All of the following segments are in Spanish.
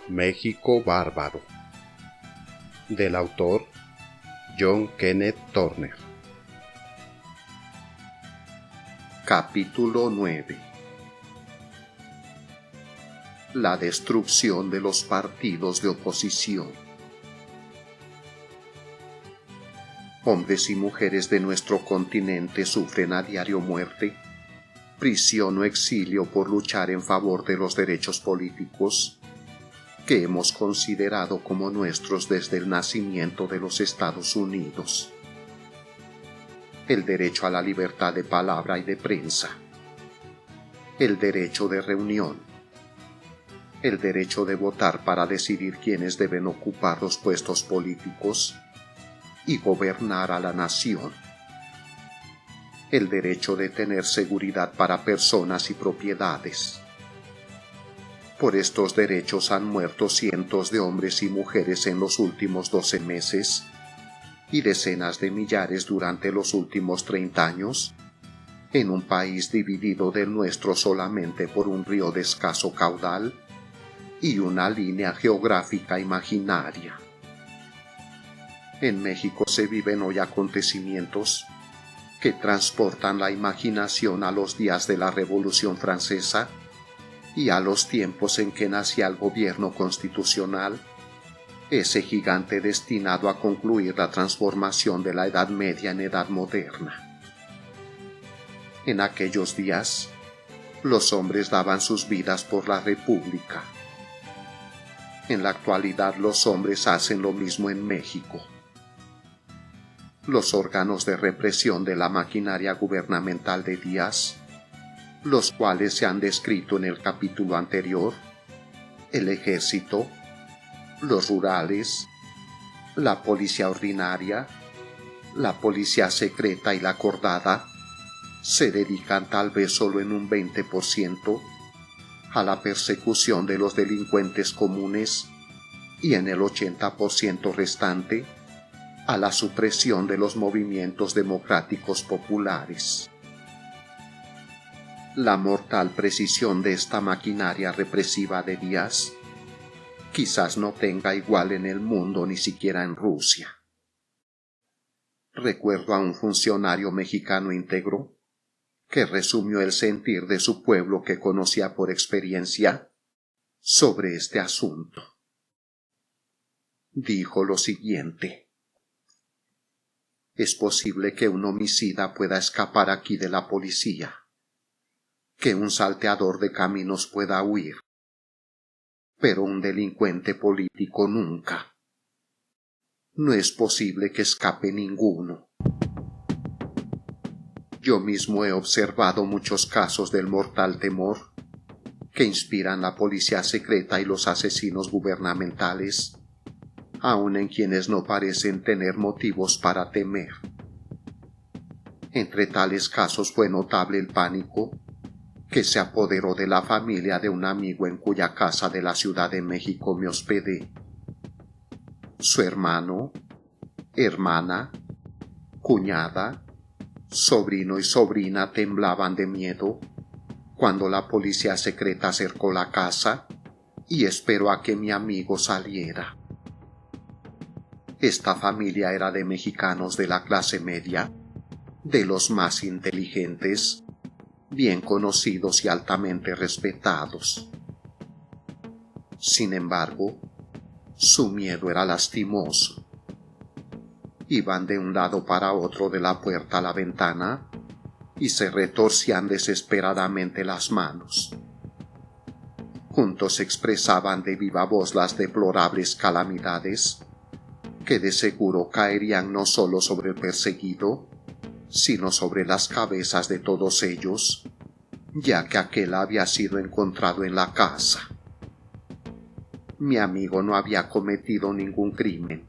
México bárbaro, del autor John Kenneth Turner. Capítulo 9. La destrucción de los partidos de oposición. Hombres y mujeres de nuestro continente sufren a diario muerte, prisión o exilio por luchar en favor de los derechos políticos que hemos considerado como nuestros desde el nacimiento de los Estados Unidos. El derecho a la libertad de palabra y de prensa, el derecho de reunión, el derecho de votar para decidir quiénes deben ocupar los puestos políticos y gobernar a la nación, el derecho de tener seguridad para personas y propiedades. Por estos derechos han muerto cientos de hombres y mujeres en los últimos 12 meses y decenas de millares durante los últimos 30 años, en un país dividido del nuestro solamente por un río de escaso caudal y una línea geográfica imaginaria. En México se viven hoy acontecimientos que transportan la imaginación a los días de la Revolución Francesa y a los tiempos en que nacía el gobierno constitucional, ese gigante destinado a concluir la transformación de la Edad Media en Edad Moderna. En aquellos días, los hombres daban sus vidas por la República. En la actualidad los hombres hacen lo mismo en México. Los órganos de represión de la maquinaria gubernamental de Díaz, los cuales se han descrito en el capítulo anterior, el ejército, los rurales, la policía ordinaria, la policía secreta y la acordada, se dedican tal vez solo en un 20% a la persecución de los delincuentes comunes y en el 80% restante a la supresión de los movimientos democráticos populares. La mortal precisión de esta maquinaria represiva de Díaz quizás no tenga igual en el mundo, ni siquiera en Rusia. Recuerdo a un funcionario mexicano íntegro que resumió el sentir de su pueblo que conocía por experiencia sobre este asunto. Dijo lo siguiente: es posible que un homicida pueda escapar aquí de la policía, que un salteador de caminos pueda huir, pero un delincuente político nunca. No es posible que escape ninguno. Yo mismo he observado muchos casos del mortal temor que inspiran la policía secreta y los asesinos gubernamentales, aun en quienes no parecen tener motivos para temer. Entre tales casos fue notable el pánico que se apoderó de la familia de un amigo en cuya casa de la Ciudad de México me hospedé. Su hermano, hermana, cuñada, sobrino y sobrina temblaban de miedo cuando la policía secreta acercó la casa y esperó a que mi amigo saliera. Esta familia era de mexicanos de la clase media, de los más inteligentes, bien conocidos y altamente respetados. Sin embargo, su miedo era lastimoso. Iban de un lado para otro de la puerta a la ventana y se retorcían desesperadamente las manos. Juntos expresaban de viva voz las deplorables calamidades que de seguro caerían no solo sobre el perseguido, sino sobre las cabezas de todos ellos, ya que aquel había sido encontrado en la casa. Mi amigo no había cometido ningún crimen.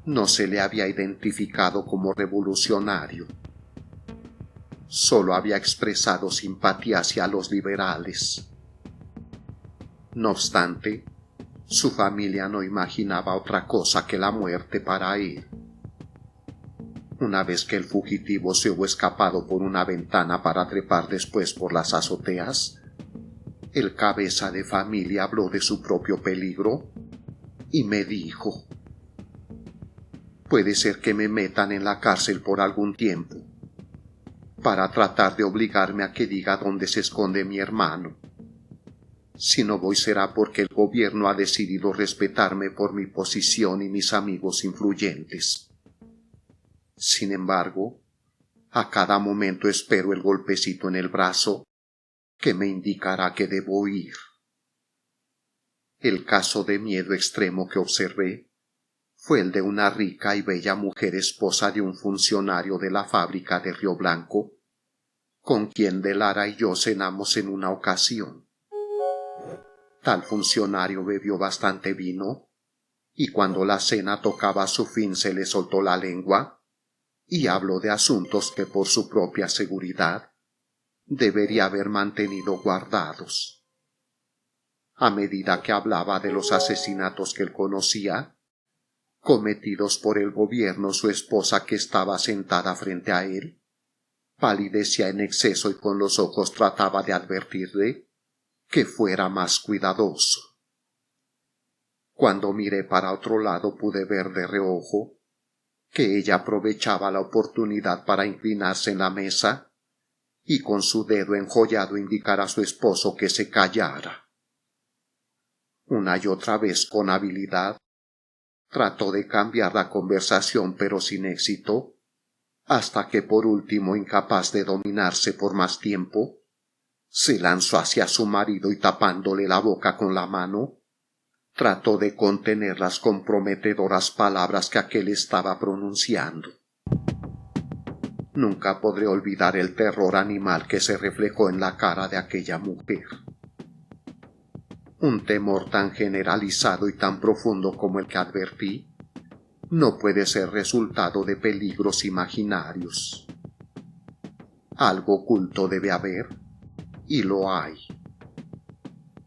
No se le había identificado como revolucionario. Solo había expresado simpatía hacia los liberales. No obstante, su familia no imaginaba otra cosa que la muerte para él. Una vez que el fugitivo se hubo escapado por una ventana para trepar después por las azoteas, el cabeza de familia habló de su propio peligro y me dijo: puede ser que me metan en la cárcel por algún tiempo, para tratar de obligarme a que diga dónde se esconde mi hermano. Si no voy será porque el gobierno ha decidido respetarme por mi posición y mis amigos influyentes. Sin embargo, a cada momento espero el golpecito en el brazo que me indicará que debo ir. El caso de miedo extremo que observé fue el de una rica y bella mujer esposa de un funcionario de la fábrica de Río Blanco, con quien de Lara y yo cenamos en una ocasión. Tal funcionario bebió bastante vino, y cuando la cena tocaba a su fin se le soltó la lengua, y habló de asuntos que por su propia seguridad debería haber mantenido guardados. A medida que hablaba de los asesinatos que él conocía, cometidos por el gobierno, su esposa, que estaba sentada frente a él, palidecía en exceso y con los ojos trataba de advertirle que fuera más cuidadoso. Cuando miré para otro lado pude ver de reojo que ella aprovechaba la oportunidad para inclinarse en la mesa y con su dedo enjollado indicar a su esposo que se callara. Una y otra vez con habilidad trató de cambiar la conversación, pero sin éxito, hasta que por último, incapaz de dominarse por más tiempo, se lanzó hacia su marido y tapándole la boca con la mano, trató de contener las comprometedoras palabras que aquél estaba pronunciando. Nunca podré olvidar el terror animal que se reflejó en la cara de aquella mujer. Un temor tan generalizado y tan profundo como el que advertí no puede ser resultado de peligros imaginarios. Algo oculto debe haber, y lo hay.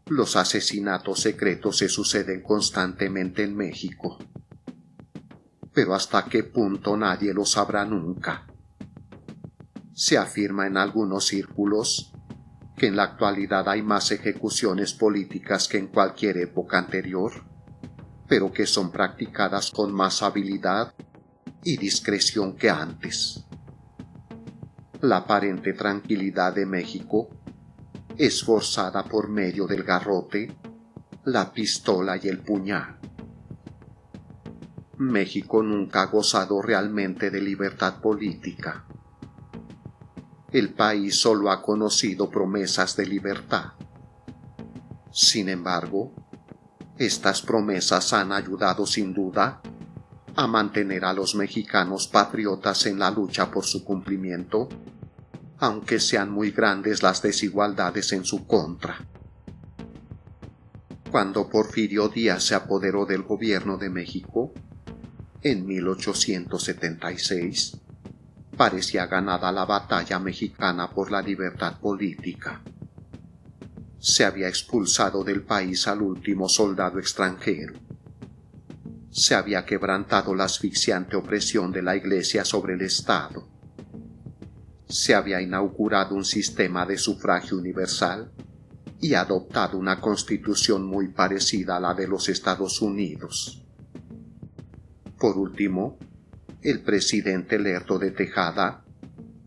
Los asesinatos secretos se suceden constantemente en México, pero hasta qué punto nadie lo sabrá nunca. Se afirma en algunos círculos que en la actualidad hay más ejecuciones políticas que en cualquier época anterior, pero que son practicadas con más habilidad y discreción que antes. La aparente tranquilidad de México es forzada por medio del garrote, la pistola y el puñal. México nunca ha gozado realmente de libertad política. El país solo ha conocido promesas de libertad. Sin embargo, estas promesas han ayudado sin duda a mantener a los mexicanos patriotas en la lucha por su cumplimiento, aunque sean muy grandes las desigualdades en su contra. Cuando Porfirio Díaz se apoderó del gobierno de México, en 1876, parecía ganada la batalla mexicana por la libertad política. Se había expulsado del país al último soldado extranjero. Se había quebrantado la asfixiante opresión de la Iglesia sobre el Estado. Se había inaugurado un sistema de sufragio universal y adoptado una constitución muy parecida a la de los Estados Unidos. Por último, el presidente Lerdo de Tejada,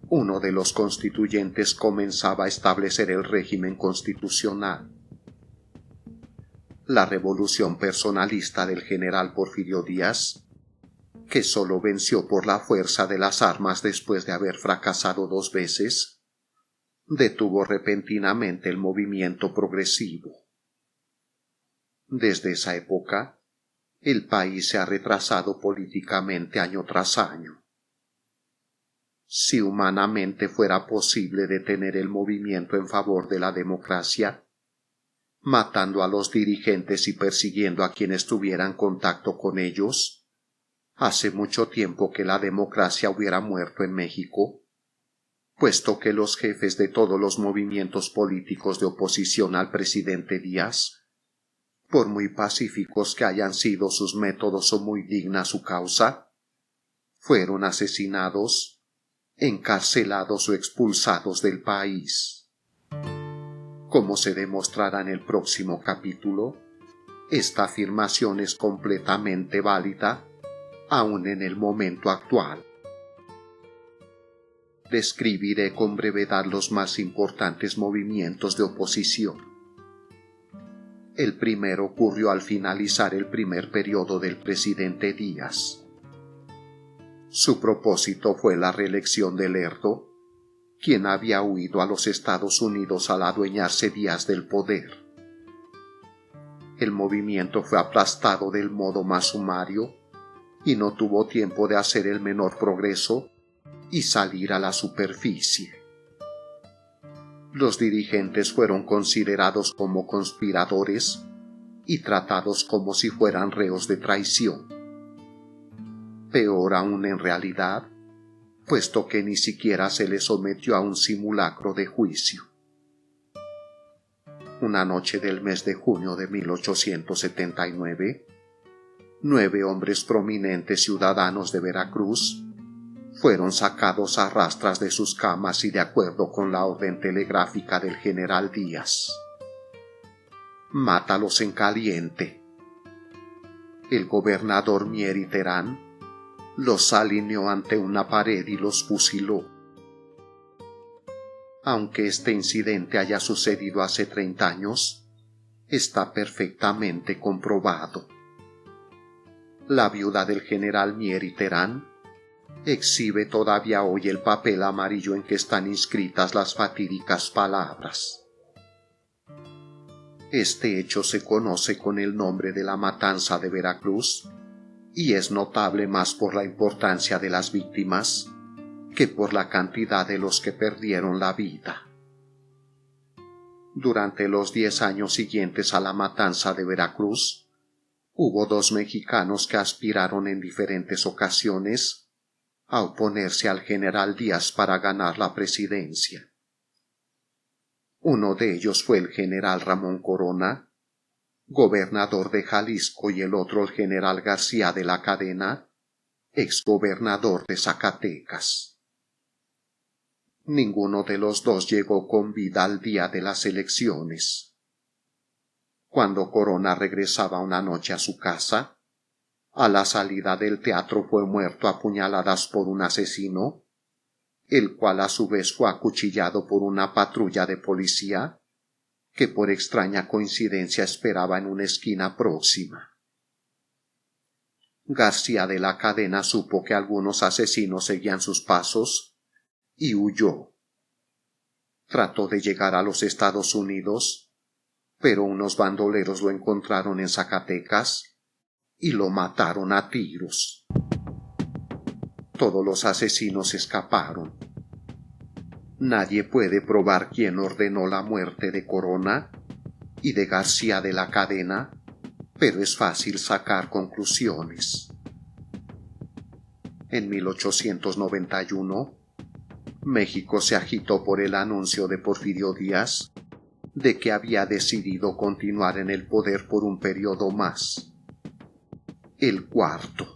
uno de los constituyentes, comenzaba a establecer el régimen constitucional. La revolución personalista del general Porfirio Díaz, que solo venció por la fuerza de las armas después de haber fracasado 2 veces, detuvo repentinamente el movimiento progresivo. Desde esa época, el país se ha retrasado políticamente año tras año. Si humanamente fuera posible detener el movimiento en favor de la democracia, matando a los dirigentes y persiguiendo a quienes tuvieran contacto con ellos, hace mucho tiempo que la democracia hubiera muerto en México, puesto que los jefes de todos los movimientos políticos de oposición al presidente Díaz, por muy pacíficos que hayan sido sus métodos o muy digna su causa, fueron asesinados, encarcelados o expulsados del país. Como se demostrará en el próximo capítulo, esta afirmación es completamente válida aún en el momento actual. Describiré con brevedad los más importantes movimientos de oposición. El primero ocurrió al finalizar el primer periodo del presidente Díaz. Su propósito fue la reelección de Lerdo, quien había huido a los Estados Unidos al adueñarse Díaz del poder. El movimiento fue aplastado del modo más sumario y no tuvo tiempo de hacer el menor progreso y salir a la superficie. Los dirigentes fueron considerados como conspiradores y tratados como si fueran reos de traición. Peor aún en realidad, puesto que ni siquiera se les sometió a un simulacro de juicio. Una noche del mes de junio de 1879, 9 hombres prominentes ciudadanos de Veracruz fueron sacados a rastras de sus camas y de acuerdo con la orden telegráfica del general Díaz. Mátalos en caliente. El gobernador Mier y Terán los alineó ante una pared y los fusiló. Aunque este incidente haya sucedido hace 30 años, está perfectamente comprobado. La viuda del general Mier y Terán exhibe todavía hoy el papel amarillo en que están inscritas las fatídicas palabras. Este hecho se conoce con el nombre de la matanza de Veracruz y es notable más por la importancia de las víctimas que por la cantidad de los que perdieron la vida. Durante los 10 años siguientes a la matanza de Veracruz, hubo 2 mexicanos que aspiraron en diferentes ocasiones a oponerse al general Díaz para ganar la presidencia. Uno de ellos fue el general Ramón Corona, gobernador de Jalisco, y el otro el general García de la Cadena, exgobernador de Zacatecas. Ninguno de los dos llegó con vida al día de las elecciones. Cuando Corona regresaba una noche a su casa, a la salida del teatro fue muerto a puñaladas por un asesino, el cual a su vez fue acuchillado por una patrulla de policía que por extraña coincidencia esperaba en una esquina próxima. García de la Cadena supo que algunos asesinos seguían sus pasos y huyó. Trató de llegar a los Estados Unidos, pero unos bandoleros lo encontraron en Zacatecas y lo mataron a tiros. Todos los asesinos escaparon. Nadie puede probar quién ordenó la muerte de Corona y de García de la Cadena, pero es fácil sacar conclusiones. En 1891, México se agitó por el anuncio de Porfirio Díaz de que había decidido continuar en el poder por un periodo más, el 4.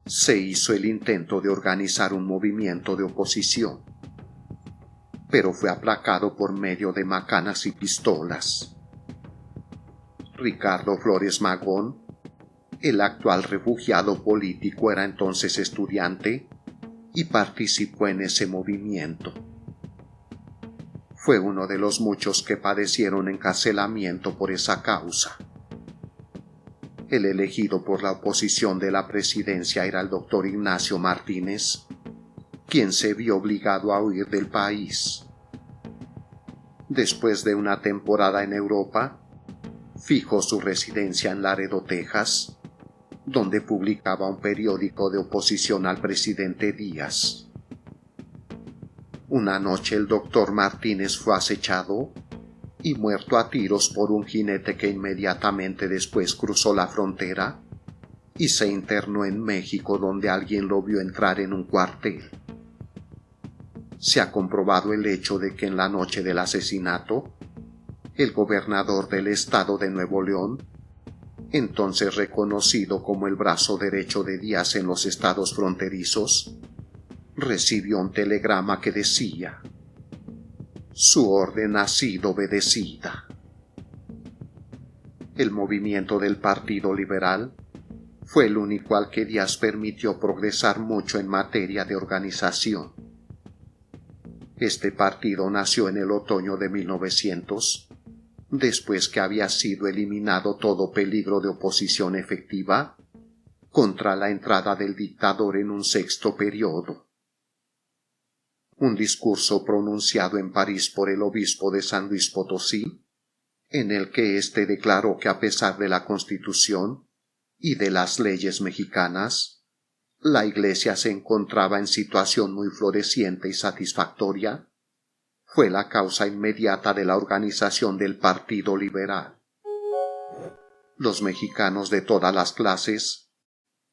Se hizo el intento de organizar un movimiento de oposición, pero fue aplacado por medio de macanas y pistolas. Ricardo Flores Magón, el actual refugiado político, era entonces estudiante y participó en ese movimiento. Fue uno de los muchos que padecieron encarcelamiento por esa causa. El elegido por la oposición de la presidencia era el doctor Ignacio Martínez, quien se vio obligado a huir del país. Después de una temporada en Europa, fijó su residencia en Laredo, Texas, donde publicaba un periódico de oposición al presidente Díaz. Una noche el doctor Martínez fue acechado y muerto a tiros por un jinete que inmediatamente después cruzó la frontera y se internó en México, donde alguien lo vio entrar en un cuartel. Se ha comprobado el hecho de que en la noche del asesinato, el gobernador del estado de Nuevo León, entonces reconocido como el brazo derecho de Díaz en los estados fronterizos, recibió un telegrama que decía: Su orden ha sido obedecida. El movimiento del Partido Liberal fue el único al que Díaz permitió progresar mucho en materia de organización. Este partido nació en el otoño de 1900, después que había sido eliminado todo peligro de oposición efectiva contra la entrada del dictador en un sexto periodo. Un discurso pronunciado en París por el obispo de San Luis Potosí, en el que éste declaró que a pesar de la Constitución y de las leyes mexicanas, la Iglesia se encontraba en situación muy floreciente y satisfactoria, fue la causa inmediata de la organización del Partido Liberal. Los mexicanos de todas las clases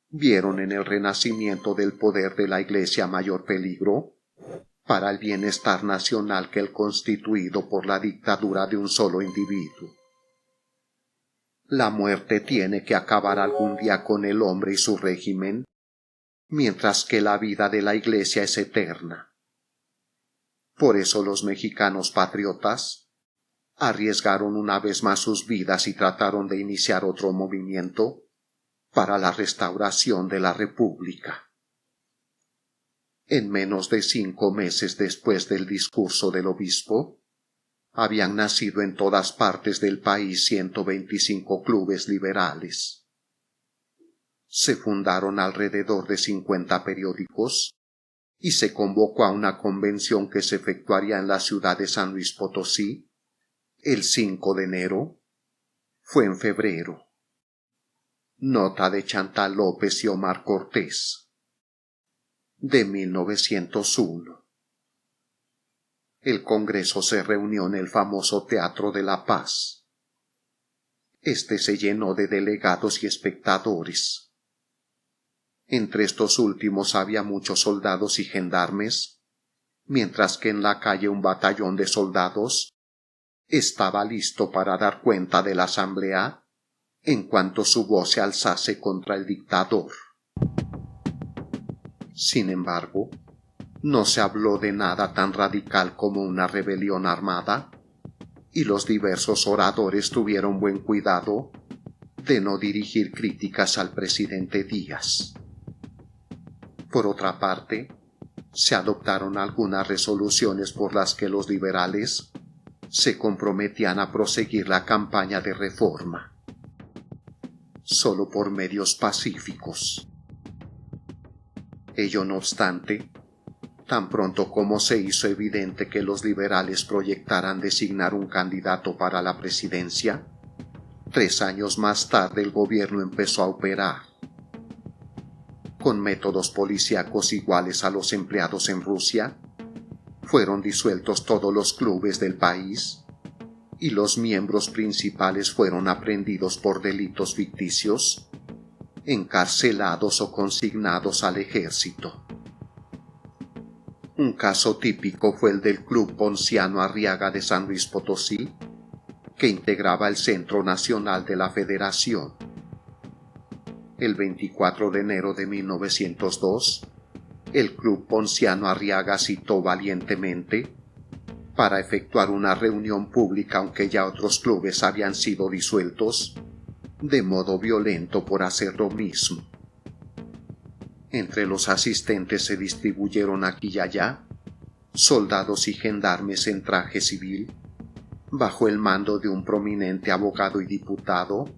vieron en el renacimiento del poder de la Iglesia mayor peligro para el bienestar nacional que el constituido por la dictadura de un solo individuo. La muerte tiene que acabar algún día con el hombre y su régimen, mientras que la vida de la Iglesia es eterna. Por eso los mexicanos patriotas arriesgaron una vez más sus vidas y trataron de iniciar otro movimiento para la restauración de la República. En menos de 5 meses después del discurso del obispo, habían nacido en todas partes del país 125 clubes liberales. Se fundaron alrededor de 50 periódicos y se convocó a una convención que se efectuaría en la ciudad de San Luis Potosí el 5 de enero. Fue en febrero. Nota de Chantal López y Omar Cortés, de 1901. El Congreso se reunió en el famoso Teatro de la Paz. Este se llenó de delegados y espectadores. Entre estos últimos había muchos soldados y gendarmes, mientras que en la calle un batallón de soldados estaba listo para dar cuenta de la asamblea en cuanto su voz se alzase contra el dictador. Sin embargo, no se habló de nada tan radical como una rebelión armada, y los diversos oradores tuvieron buen cuidado de no dirigir críticas al presidente Díaz. Por otra parte, se adoptaron algunas resoluciones por las que los liberales se comprometían a proseguir la campaña de reforma, solo por medios pacíficos. Ello no obstante, tan pronto como se hizo evidente que los liberales proyectaran designar un candidato para la presidencia, 3 años más tarde el gobierno empezó a operar. Con métodos policíacos iguales a los empleados en Rusia, fueron disueltos todos los clubes del país y los miembros principales fueron aprehendidos por delitos ficticios, encarcelados o consignados al ejército. Un caso típico fue el del Club Ponciano Arriaga de San Luis Potosí, que integraba el Centro Nacional de la Federación. El 24 de enero de 1902, el Club Ponciano Arriaga citó valientemente para efectuar una reunión pública, aunque ya otros clubes habían sido disueltos, de modo violento por hacer lo mismo. Entre los asistentes se distribuyeron aquí y allá soldados y gendarmes en traje civil, bajo el mando de un prominente abogado y diputado,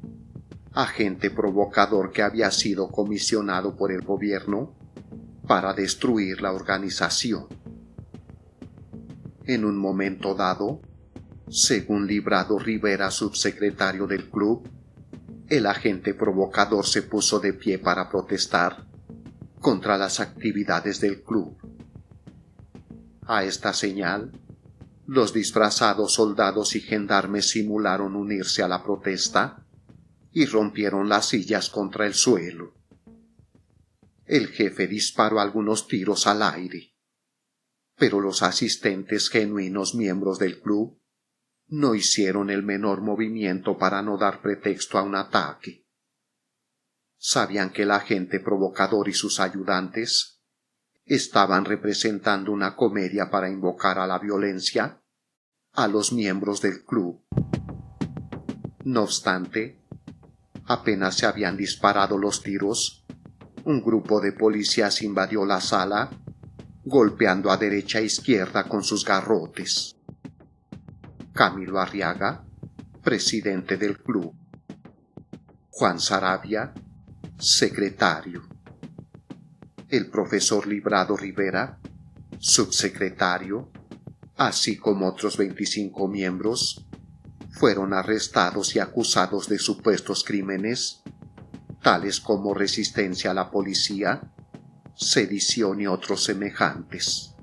agente provocador que había sido comisionado por el gobierno para destruir la organización. En un momento dado, según Librado Rivera, subsecretario del club, el agente provocador se puso de pie para protestar contra las actividades del club. A esta señal, los disfrazados soldados y gendarmes simularon unirse a la protesta y rompieron las sillas contra el suelo. El jefe disparó algunos tiros al aire, pero los asistentes, genuinos miembros del club, no hicieron el menor movimiento para no dar pretexto a un ataque. Sabían que el agente provocador y sus ayudantes estaban representando una comedia para invocar a la violencia a los miembros del club. No obstante, apenas se habían disparado los tiros, un grupo de policías invadió la sala, golpeando a derecha e izquierda con sus garrotes. Camilo Arriaga, presidente del club. Juan Saravia, secretario. El profesor Librado Rivera, subsecretario, así como otros 25 miembros, fueron arrestados y acusados de supuestos crímenes, tales como resistencia a la policía, sedición y otros semejantes.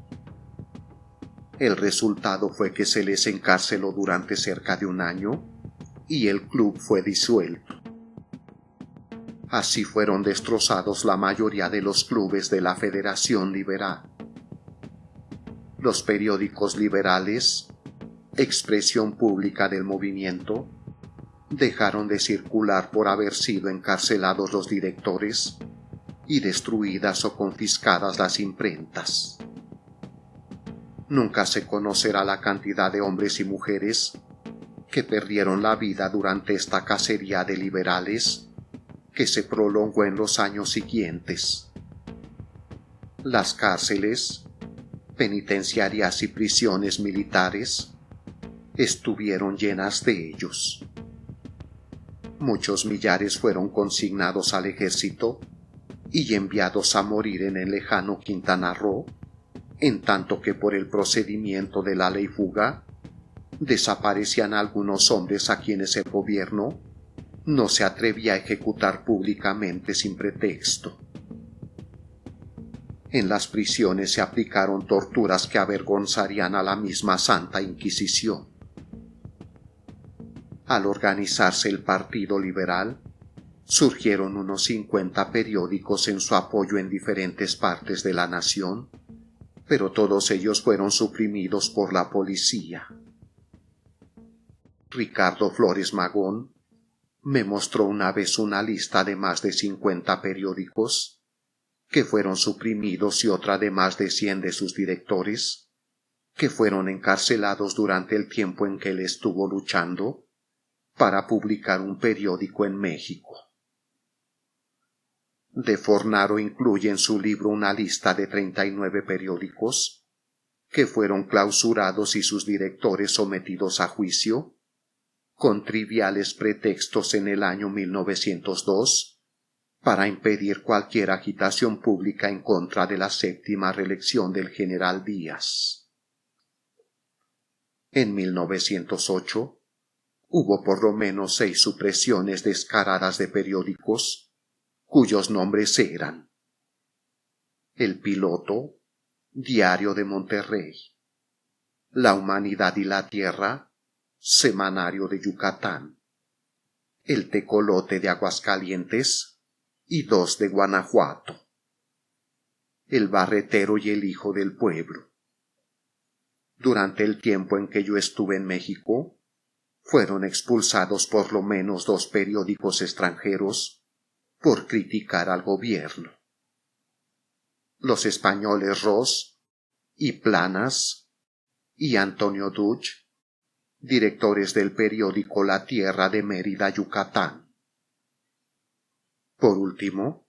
El resultado fue que se les encarceló durante cerca de un año y el club fue disuelto. Así fueron destrozados la mayoría de los clubes de la Federación Liberal. Los periódicos liberales, expresión pública del movimiento, dejaron de circular por haber sido encarcelados los directores y destruidas o confiscadas las imprentas. Nunca se conocerá la cantidad de hombres y mujeres que perdieron la vida durante esta cacería de liberales que se prolongó en los años siguientes. Las cárceles, penitenciarias y prisiones militares estuvieron llenas de ellos. Muchos millares fueron consignados al ejército y enviados a morir en el lejano Quintana Roo, en tanto que por el procedimiento de la ley fuga, desaparecían algunos hombres a quienes el gobierno no se atrevía a ejecutar públicamente sin pretexto. En las prisiones se aplicaron torturas que avergonzarían a la misma Santa Inquisición. Al organizarse el Partido Liberal, surgieron unos 50 periódicos en su apoyo en diferentes partes de la nación, pero todos ellos fueron suprimidos por la policía. Ricardo Flores Magón me mostró una vez una lista de más de 50 periódicos que fueron suprimidos y otra de más de 100 de sus directores que fueron encarcelados durante el tiempo en que él estuvo luchando para publicar un periódico en México. De Fornaro incluye en su libro una lista de 39 periódicos que fueron clausurados y sus directores sometidos a juicio con triviales pretextos en el año 1902 para impedir cualquier agitación pública en contra de la séptima reelección del general Díaz. En 1908 hubo por lo menos 6 supresiones descaradas de periódicos cuyos nombres eran El Piloto, Diario de Monterrey, La Humanidad y la Tierra, Semanario de Yucatán, El Tecolote de Aguascalientes y 2 de Guanajuato, El Barretero y el Hijo del Pueblo. Durante el tiempo en que yo estuve en México, fueron expulsados por lo menos 2 periódicos extranjeros por criticar al gobierno. Los españoles Ros y Planas y Antonio Duch, directores del periódico La Tierra de Mérida, Yucatán. Por último,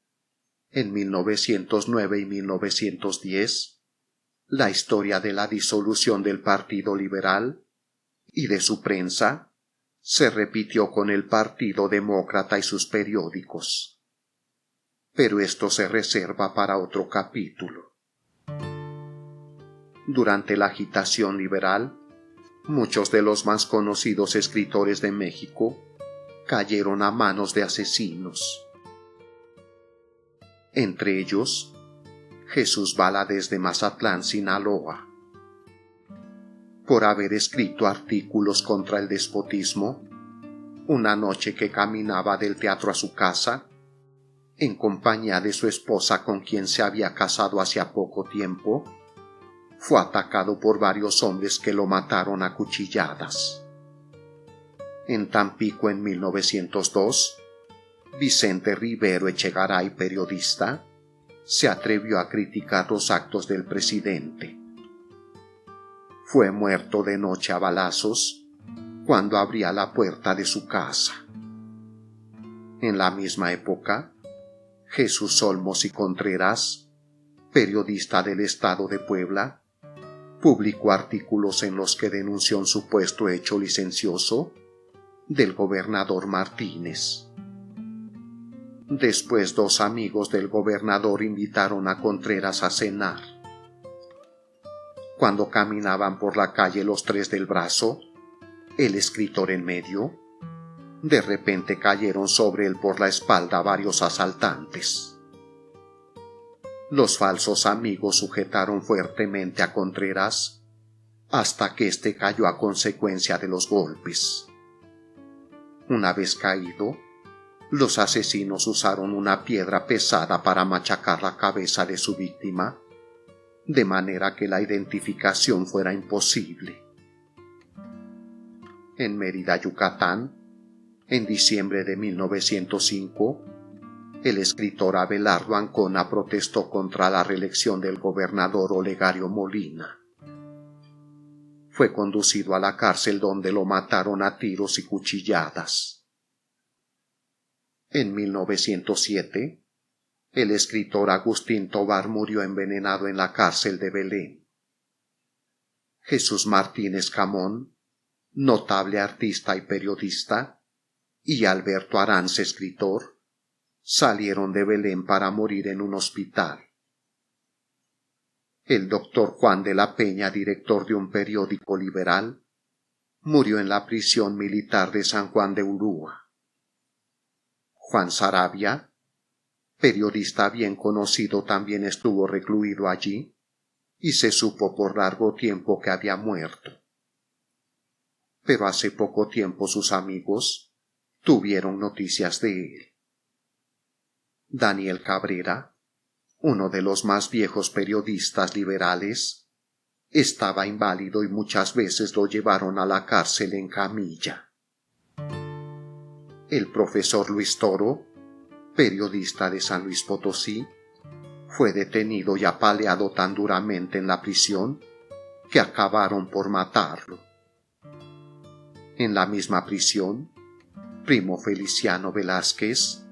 en 1909 y 1910, la historia de la disolución del Partido Liberal y de su prensa se repitió con el Partido Demócrata y sus periódicos. Pero esto se reserva para otro capítulo. Durante la agitación liberal, muchos de los más conocidos escritores de México cayeron a manos de asesinos. Entre ellos, Jesús Valadez de Mazatlán, Sinaloa, por haber escrito artículos contra el despotismo. Una noche que caminaba del teatro a su casa, en compañía de su esposa con quien se había casado hacía poco tiempo, fue atacado por varios hombres que lo mataron a cuchilladas. En Tampico, en 1902, Vicente Rivero Echegaray, periodista, se atrevió a criticar los actos del presidente. fue muerto de noche a balazos cuando abría la puerta de su casa. En la misma época, Jesús Olmos y Contreras, periodista del Estado de Puebla, publicó artículos en los que denunció un supuesto hecho licencioso del gobernador Martínez. Después 2 amigos del gobernador invitaron a Contreras a cenar. Cuando caminaban por la calle los 3 del brazo, el escritor en medio, de repente cayeron sobre él por la espalda varios asaltantes. Los falsos amigos sujetaron fuertemente a Contreras hasta que éste cayó a consecuencia de los golpes. Una vez caído, los asesinos usaron una piedra pesada para machacar la cabeza de su víctima, de manera que la identificación fuera imposible. En Mérida, Yucatán, en diciembre de 1905, el escritor Abelardo Ancona protestó contra la reelección del gobernador Olegario Molina. Fue conducido a la cárcel donde lo mataron a tiros y cuchilladas. En 1907, el escritor Agustín Tobar murió envenenado en la cárcel de Belén. Jesús Martínez Camón, notable artista y periodista, y Alberto Arance, escritor, salieron de Belén para morir en un hospital. El doctor Juan de la Peña, director de un periódico liberal, murió en la prisión militar de San Juan de Ulúa. Juan Saravia, periodista bien conocido, también estuvo recluido allí y se supo por largo tiempo que había muerto. Pero hace poco tiempo sus amigos tuvieron noticias de él. Daniel Cabrera, uno de los más viejos periodistas liberales, estaba inválido y muchas veces lo llevaron a la cárcel en camilla. El profesor Luis Toro, periodista de San Luis Potosí, fue detenido y apaleado tan duramente en la prisión que acabaron por matarlo. En la misma prisión, Primo Feliciano Velázquez,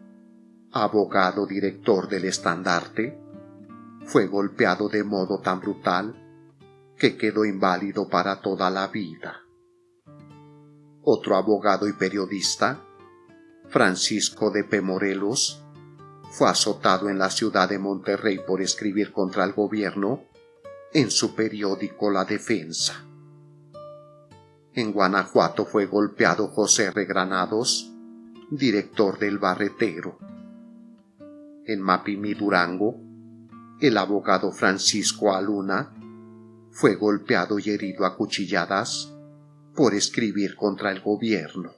abogado director del Estandarte, fue golpeado de modo tan brutal que quedó inválido para toda la vida. Otro abogado y periodista, Francisco de P. Morelos, fue azotado en la ciudad de Monterrey por escribir contra el gobierno en su periódico La Defensa. En Guanajuato fue golpeado José R. Granados, director del Barretero. En Mapimí, Durango, el abogado Francisco Aluna fue golpeado y herido a cuchilladas por escribir contra el gobierno.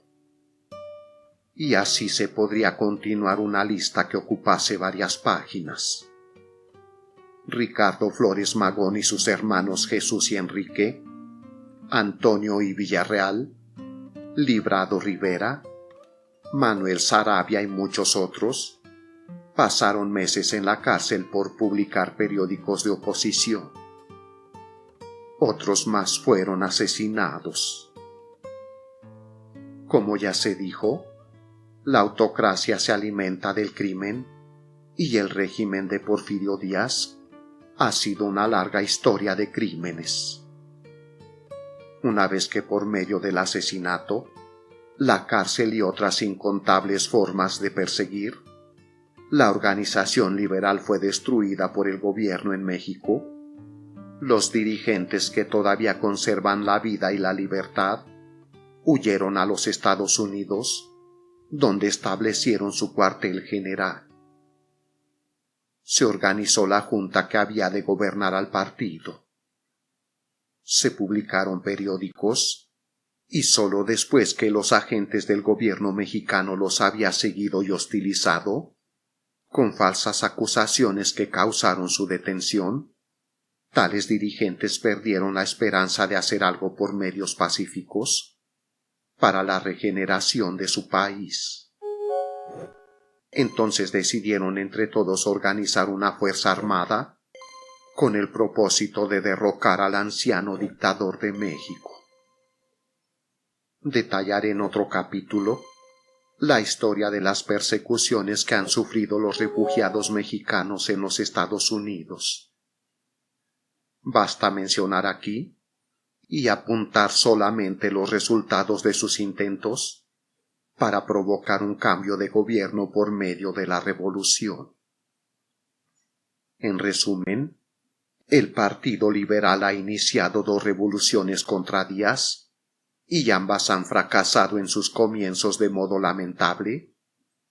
Y así se podría continuar una lista que ocupase varias páginas. Ricardo Flores Magón y sus hermanos Jesús y Enrique, Antonio y Villarreal, Librado Rivera, Manuel Saravia y muchos otros pasaron meses en la cárcel por publicar periódicos de oposición. Otros más fueron asesinados. Como ya se dijo, la autocracia se alimenta del crimen y el régimen de Porfirio Díaz ha sido una larga historia de crímenes. Una vez que por medio del asesinato, la cárcel y otras incontables formas de perseguir, la organización liberal fue destruida por el gobierno en México, los dirigentes que todavía conservan la vida y la libertad huyeron a los Estados Unidos, donde establecieron su cuartel general. Se organizó la junta que había de gobernar al partido. Se publicaron periódicos y sólo después que los agentes del gobierno mexicano los había seguido y hostilizado, con falsas acusaciones que causaron su detención, tales dirigentes perdieron la esperanza de hacer algo por medios pacíficos para la regeneración de su país. Entonces decidieron entre todos organizar una fuerza armada con el propósito de derrocar al anciano dictador de México. Detallaré en otro capítulo la historia de las persecuciones que han sufrido los refugiados mexicanos en los Estados Unidos. Basta mencionar aquí y apuntar solamente los resultados de sus intentos para provocar un cambio de gobierno por medio de la revolución. En resumen, el Partido Liberal ha iniciado 2 revoluciones contra Díaz y ambas han fracasado en sus comienzos de modo lamentable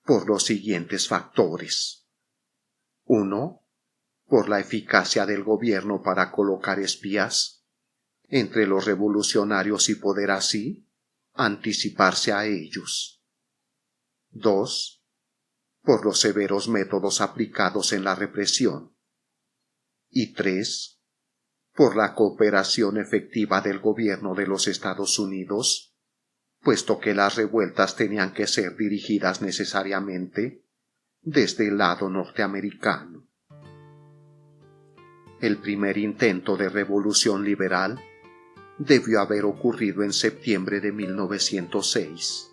por los siguientes factores. 1. Por la eficacia del gobierno para colocar espías entre los revolucionarios y poder así anticiparse a ellos. 2. Por los severos métodos aplicados en la represión. Y 3. Por la cooperación efectiva del gobierno de los Estados Unidos, puesto que las revueltas tenían que ser dirigidas necesariamente desde el lado norteamericano. El primer intento de revolución liberal debió haber ocurrido en septiembre de 1906.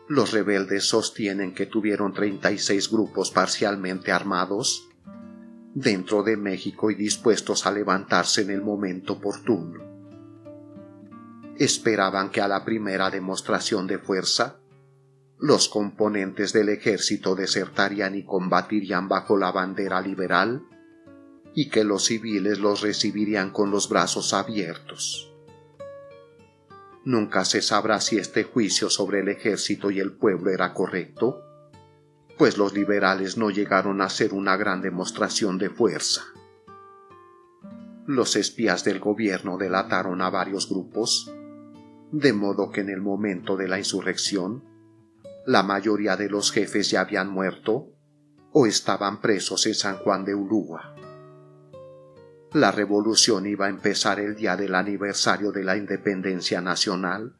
Los rebeldes sostienen que tuvieron 36 grupos parcialmente armados dentro de México y dispuestos a levantarse en el momento oportuno. Esperaban que a la primera demostración de fuerza, los componentes del ejército desertarían y combatirían bajo la bandera liberal y que los civiles los recibirían con los brazos abiertos. Nunca se sabrá si este juicio sobre el ejército y el pueblo era correcto, pues los liberales no llegaron a hacer una gran demostración de fuerza. Los espías del gobierno delataron a varios grupos, de modo que en el momento de la insurrección, la mayoría de los jefes ya habían muerto o estaban presos en San Juan de Ulúa. La revolución iba a empezar el día del aniversario de la independencia nacional,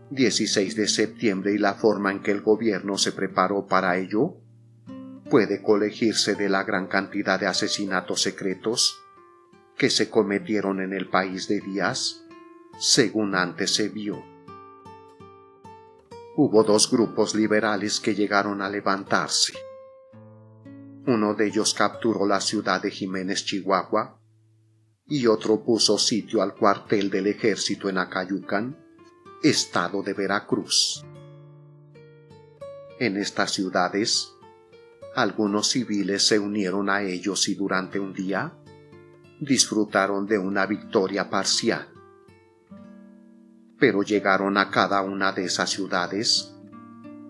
16 de septiembre, y la forma en que el gobierno se preparó para ello puede colegirse de la gran cantidad de asesinatos secretos que se cometieron en el país de Díaz, según antes se vio. Hubo 2 grupos liberales que llegaron a levantarse. Uno de ellos capturó la ciudad de Jiménez, Chihuahua, y otro puso sitio al cuartel del ejército en Acayucan, estado de Veracruz. En estas ciudades, algunos civiles se unieron a ellos y durante un día disfrutaron de una victoria parcial. Pero llegaron a cada una de esas ciudades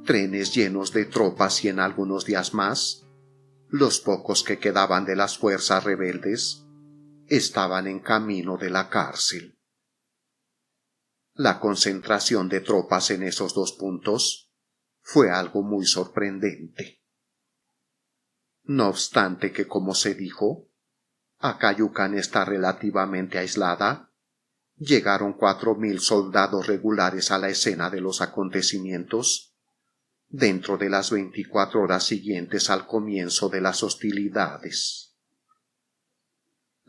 trenes llenos de tropas y en algunos días más, los pocos que quedaban de las fuerzas rebeldes estaban en camino de la cárcel. La concentración de tropas en esos 2 puntos fue algo muy sorprendente. No obstante que, como se dijo, Acayucan está relativamente aislada, llegaron 4,000 soldados regulares a la escena de los acontecimientos dentro de las 24 horas siguientes al comienzo de las hostilidades.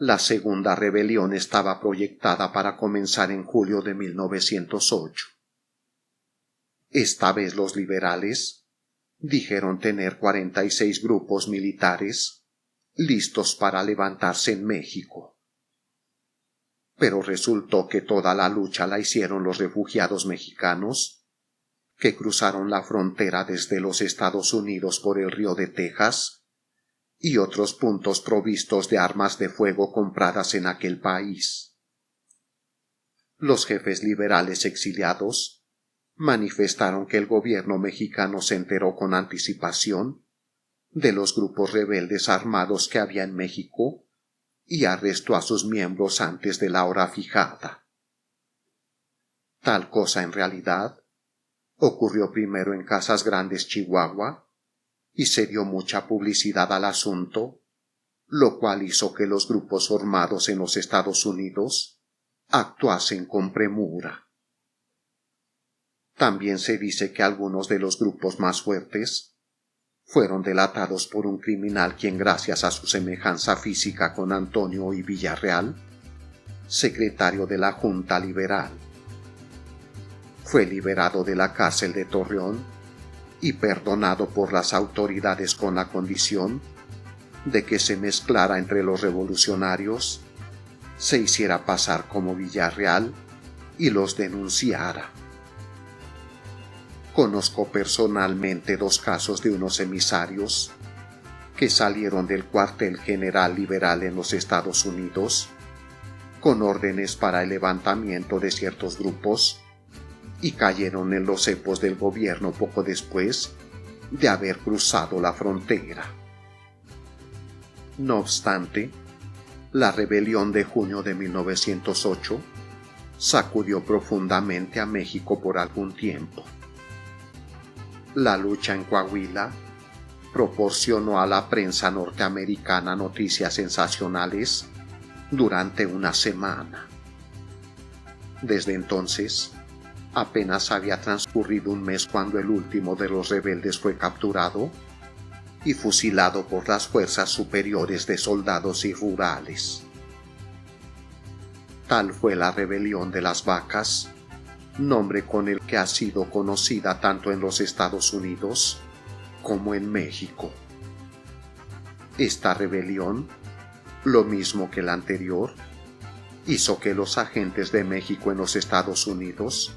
La segunda rebelión estaba proyectada para comenzar en julio de 1908. Esta vez los liberales dijeron tener 46 grupos militares listos para levantarse en México. Pero resultó que toda la lucha la hicieron los refugiados mexicanos que cruzaron la frontera desde los Estados Unidos por el río de Texas y otros puntos provistos de armas de fuego compradas en aquel país. Los jefes liberales exiliados manifestaron que el gobierno mexicano se enteró con anticipación de los grupos rebeldes armados que había en México y arrestó a sus miembros antes de la hora fijada. Tal cosa en realidad ocurrió primero en Casas Grandes, Chihuahua, y se dio mucha publicidad al asunto, lo cual hizo que los grupos formados en los Estados Unidos actuasen con premura. También se dice que algunos de los grupos más fuertes fueron delatados por un criminal quien, gracias a su semejanza física con Antonio y Villarreal, secretario de la Junta Liberal, fue liberado de la cárcel de Torreón y perdonado por las autoridades con la condición de que se mezclara entre los revolucionarios, se hiciera pasar como Villarreal y los denunciara. Conozco personalmente 2 casos de unos emisarios que salieron del cuartel general liberal en los Estados Unidos con órdenes para el levantamiento de ciertos grupos y cayeron en los cepos del gobierno poco después de haber cruzado la frontera. No obstante, la rebelión de junio de 1908 sacudió profundamente a México por algún tiempo. La lucha en Coahuila proporcionó a la prensa norteamericana noticias sensacionales durante una semana. Desde entonces, apenas había transcurrido un mes cuando el último de los rebeldes fue capturado y fusilado por las fuerzas superiores de soldados y rurales. Tal fue la rebelión de las vacas, nombre con el que ha sido conocida tanto en los Estados Unidos como en México. Esta rebelión, lo mismo que la anterior, hizo que los agentes de México en los Estados Unidos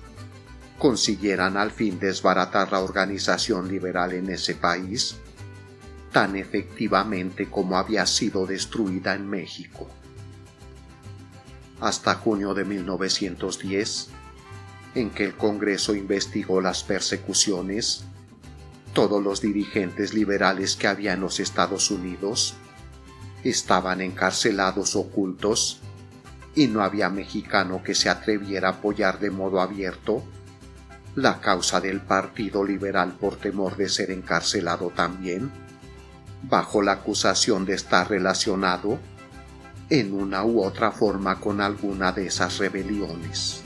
consiguieran al fin desbaratar la organización liberal en ese país, tan efectivamente como había sido destruida en México. Hasta junio de 1910, en que el Congreso investigó las persecuciones, todos los dirigentes liberales que había en los Estados Unidos estaban encarcelados ocultos y no había mexicano que se atreviera a apoyar de modo abierto la causa del Partido Liberal por temor de ser encarcelado también, bajo la acusación de estar relacionado en una u otra forma con alguna de esas rebeliones.